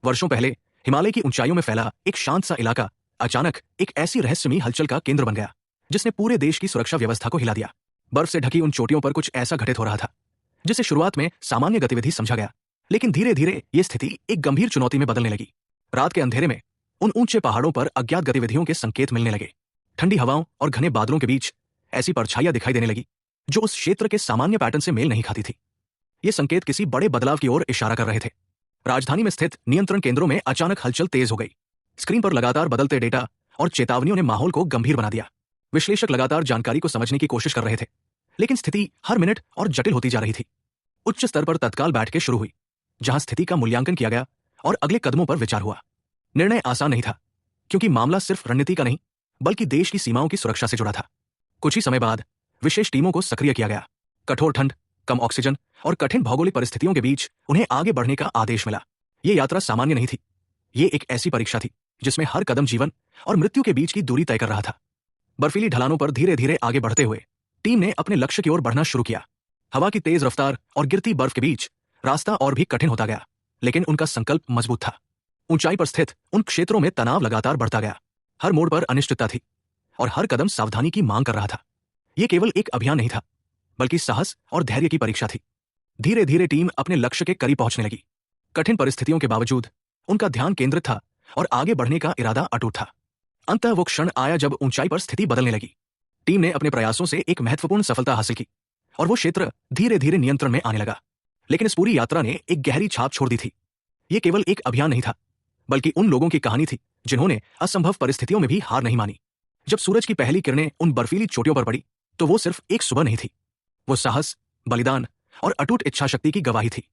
वर्षों पहले हिमालय की ऊंचाइयों में फैला एक शांत सा इलाका अचानक एक ऐसी रहस्यमयी हलचल का केंद्र बन गया जिसने पूरे देश की सुरक्षा व्यवस्था को हिला दिया। बर्फ से ढकी उन चोटियों पर कुछ ऐसा घटित हो रहा था जिसे शुरुआत में सामान्य गतिविधि समझा गया, लेकिन धीरे धीरे ये स्थिति एक गंभीर चुनौती में बदलने लगी। रात के अंधेरे में उन ऊंचे पहाड़ों पर अज्ञात गतिविधियों के संकेत मिलने लगे। ठंडी हवाओं और घने बादलों के बीच ऐसी परछाइयां दिखाई देने लगी जो उस क्षेत्र के सामान्य पैटर्न से मेल नहीं खाती थी। ये संकेत किसी बड़े बदलाव की ओर इशारा कर रहे थे। राजधानी में स्थित नियंत्रण केंद्रों में अचानक हलचल तेज हो गई। स्क्रीन पर लगातार बदलते डेटा और चेतावनियों ने माहौल को गंभीर बना दिया। विश्लेषक लगातार जानकारी को समझने की कोशिश कर रहे थे, लेकिन स्थिति हर मिनट और जटिल होती जा रही थी। उच्च स्तर पर तत्काल बैठकें शुरू हुई, जहां स्थिति का मूल्यांकन किया गया और अगले कदमों पर विचार हुआ। निर्णय आसान नहीं था, क्योंकि मामला सिर्फ रणनीति का नहीं बल्कि देश की सीमाओं की सुरक्षा से जुड़ा था। कुछ ही समय बाद विशेष टीमों को सक्रिय किया गया। कठोर ठंड, कम ऑक्सीजन और कठिन भौगोलिक परिस्थितियों के बीच उन्हें आगे बढ़ने का आदेश मिला। ये यात्रा सामान्य नहीं थी। ये एक ऐसी परीक्षा थी जिसमें हर कदम जीवन और मृत्यु के बीच की दूरी तय कर रहा था। बर्फीली ढलानों पर धीरे धीरे आगे बढ़ते हुए टीम ने अपने लक्ष्य की ओर बढ़ना शुरू किया। हवा की तेज रफ्तार और गिरती बर्फ के बीच रास्ता और भी कठिन होता गया, लेकिन उनका संकल्प मजबूत था। ऊंचाई पर स्थित उन क्षेत्रों में तनाव लगातार बढ़ता गया। हर मोड़ पर अनिश्चितता थी और हर कदम सावधानी की मांग कर रहा था। यह केवल एक अभियान नहीं था, बल्कि साहस और धैर्य की परीक्षा थी। धीरे धीरे टीम अपने लक्ष्य के करीब पहुंचने लगी। कठिन परिस्थितियों के बावजूद उनका ध्यान केंद्रित था और आगे बढ़ने का इरादा अटूट था। अंततः वो क्षण आया जब ऊंचाई पर स्थिति बदलने लगी। टीम ने अपने प्रयासों से एक महत्वपूर्ण सफलता हासिल की और वो क्षेत्र धीरे धीरे नियंत्रण में आने लगा। लेकिन इस पूरी यात्रा ने एक गहरी छाप छोड़ दी थी। ये केवल एक अभियान नहीं था, बल्कि उन लोगों की कहानी थी जिन्होंने असंभव परिस्थितियों में भी हार नहीं मानी। जब सूरज की पहली किरणें उन बर्फीली चोटियों पर पड़ी, तो वो सिर्फ एक सुबह नहीं थी। वो साहस, बलिदान और अटूट इच्छाशक्ति की गवाही थी।